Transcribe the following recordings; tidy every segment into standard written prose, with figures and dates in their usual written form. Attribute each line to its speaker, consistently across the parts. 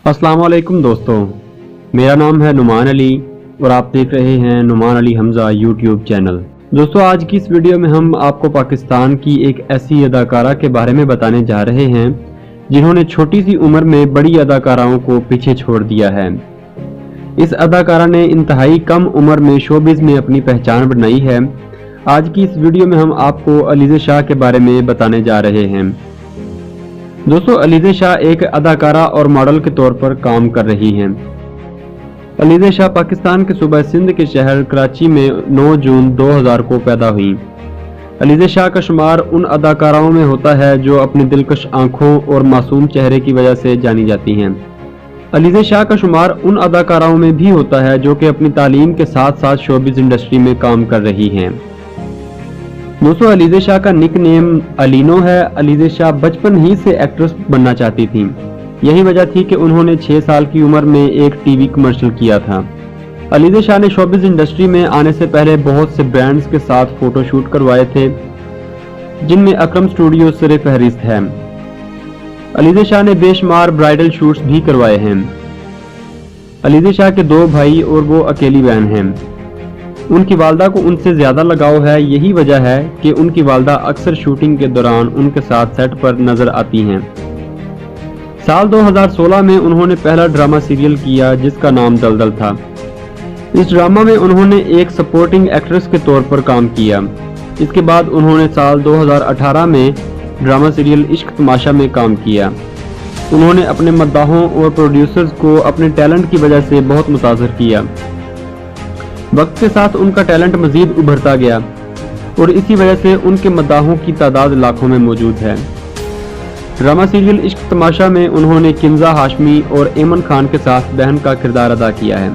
Speaker 1: अस्सलाम वालेकुम दोस्तों, मेरा नाम है नुमान अली और आप देख रहे हैं नुमान अली हमजा यूट्यूब चैनल। दोस्तों, आज की इस वीडियो में हम आपको पाकिस्तान की एक ऐसी अदाकारा के बारे में बताने जा रहे हैं जिन्होंने छोटी सी उम्र में बड़ी अदाकाराओं को पीछे छोड़ दिया है। इस अदाकारा ने इंतहाई कम उम्र में शोबिज़ में अपनी पहचान बनाई है। आज की इस वीडियो में हम आपको अलीज़ा शाह के बारे में बताने जा रहे हैं। दोस्तों, अलीज़ा शाह एक अदाकारा और मॉडल के तौर पर काम कर रही हैं। अलीज़ा शाह पाकिस्तान के सूबा सिंध के शहर कराची में 9 जून 2000 को पैदा हुई। अलीज़ा शाह का शुमार उन अदाकाराओं में होता है जो अपनी दिलकश आंखों और मासूम चेहरे की वजह से जानी जाती हैं। अलीज़ा शाह का शुमार उन अदाकाराओं में भी होता है जो कि अपनी तालीम के साथ साथ शोबिज़ इंडस्ट्री में काम कर रही हैं। दोस्तों, अलीज़ा शाह का निक नेम अलीनो है। अलीज़ा शाह बचपन ही से एक्ट्रेस बनना चाहती थी। यही वजह थी कि उन्होंने 6 साल की उम्र में एक टीवी कमर्शियल किया था। अलीज़ा शाह ने शोबिज़ इंडस्ट्री में आने से पहले बहुत से ब्रांड्स के साथ फोटोशूट करवाए थे, जिनमें अकरम स्टूडियो सरे फहरिस्त है। अलीज़ा शाह ने बेशुमार ब्राइडल शूट्स भी करवाए हैं। अलीज़ा शाह के 2 भाई और वो अकेली बहन हैं। उनकी वालदा को उनसे ज्यादा लगाव है। यही वजह है कि उनकी वालदा अक्सर शूटिंग के दौरान उनके साथ सेट पर नजर आती हैं। साल 2016 में उन्होंने पहला ड्रामा सीरियल किया जिसका नाम दलदल था। इस ड्रामा में उन्होंने एक सपोर्टिंग एक्ट्रेस के तौर पर काम किया। इसके बाद उन्होंने साल 2018 में ड्रामा सीरियल इश्क तमाशा में काम किया। उन्होंने अपने मद्दाहों और प्रोड्यूसर्स को अपने टैलेंट की वजह से बहुत मुतासर किया। वक्त के साथ उनका टैलेंट मजीद उभरता गया और इसी वजह से उनके मद्दाहों की तादाद लाखों में मौजूद है। ड्रामा सीरियल इश्क तमाशा में उन्होंने किंजा हाशमी और एमन खान के साथ बहन का किरदार अदा किया है।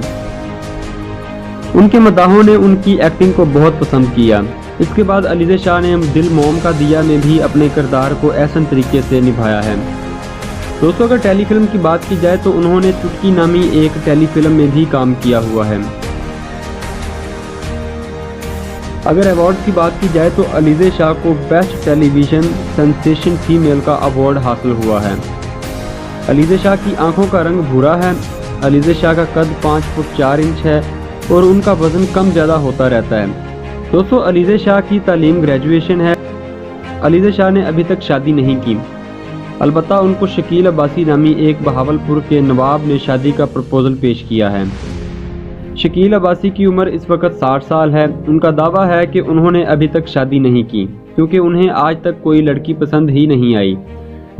Speaker 1: उनके मद्दाहों ने उनकी एक्टिंग को बहुत पसंद किया। इसके बाद अलीज़ा शाह ने दिल मोम का दिया में भी अपने किरदार को ऐसा तरीके से निभाया है। दोस्तों, अगर टेलीफिल्म की बात की जाए तो उन्होंने चुटकी नामी एक टेलीफिल्म में भी काम किया हुआ है। अगर अवार्ड की बात की जाए तो अलीज़ा शाह को बेस्ट टेलीविजन सेंसेशन फीमेल का अवार्ड हासिल हुआ है। अलीज़ा शाह की आंखों का रंग भूरा है। अलीज़ा शाह का कद 5 फुट 4 इंच है और उनका वजन कम ज़्यादा होता रहता है। दोस्तों, अलीज़ा शाह की तालीम ग्रेजुएशन है। अलीज़ा शाह ने अभी तक शादी नहीं की। अलबत्ता उनको शकील अब्बासी नामी एक बहावलपुर के नवाब ने शादी का प्रपोजल पेश किया है। शकील अब्बासी की उम्र इस वक्त 60 साल है। उनका दावा है कि उन्होंने अभी तक शादी नहीं की क्योंकि उन्हें आज तक कोई लड़की पसंद ही नहीं आई।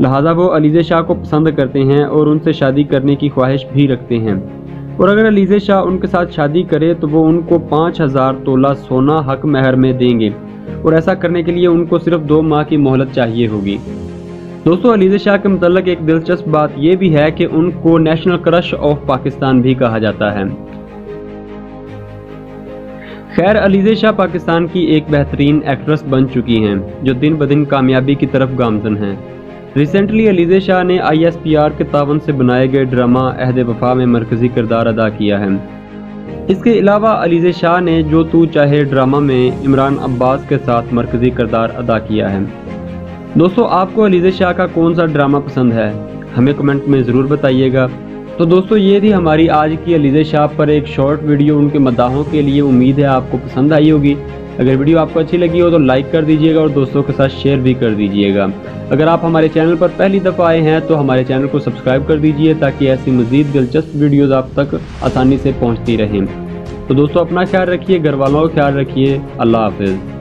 Speaker 1: लिहाजा वो अलीज़ा शाह को पसंद करते हैं और उनसे शादी करने की ख्वाहिश भी रखते हैं। और अगर अलीज़ा शाह उनके साथ शादी करे तो वो उनको 5000 तोला सोना हक महर में देंगे और ऐसा करने के लिए उनको सिर्फ 2 माह की मोहलत चाहिए होगी। दोस्तों, अलीज़ा शाह के मुतल्लिक एक दिलचस्प बात यह भी है कि उनको नेशनल क्रश ऑफ पाकिस्तान भी कहा जाता है। खैर, अलीज़ा शाह पाकिस्तान की एक बेहतरीन एक्ट्रेस बन चुकी हैं जो दिन ब दिन कामयाबी की तरफ गामजन हैं। रिसेंटली अलीज़ा शाह ने ISPR के तावन से बनाए गए ड्रामा अहद वफा में मरकजी किरदार अदा किया है। इसके अलावा अलीज़ा शाह ने जो तू चाहे ड्रामा में इमरान अब्बास के साथ मरकजी किरदार अदा किया है। दोस्तों, आपको अलीज़ा शाह का कौन सा ड्रामा पसंद है, हमें कमेंट में ज़रूर बताइएगा। तो दोस्तों, ये थी हमारी आज की अलीज़ा शाह पर एक शॉर्ट वीडियो उनके मद्दाहों के लिए। उम्मीद है आपको पसंद आई होगी। अगर वीडियो आपको अच्छी लगी हो तो लाइक कर दीजिएगा और दोस्तों के साथ शेयर भी कर दीजिएगा। अगर आप हमारे चैनल पर पहली दफ़ा आए हैं तो हमारे चैनल को सब्सक्राइब कर दीजिए ताकि ऐसी मज़ीद दिलचस्प वीडियोज़ आप तक आसानी से पहुँचती रहें। तो दोस्तों, अपना ख्याल रखिए, घर वालों का ख्याल रखिए। अल्लाह हाफिज़।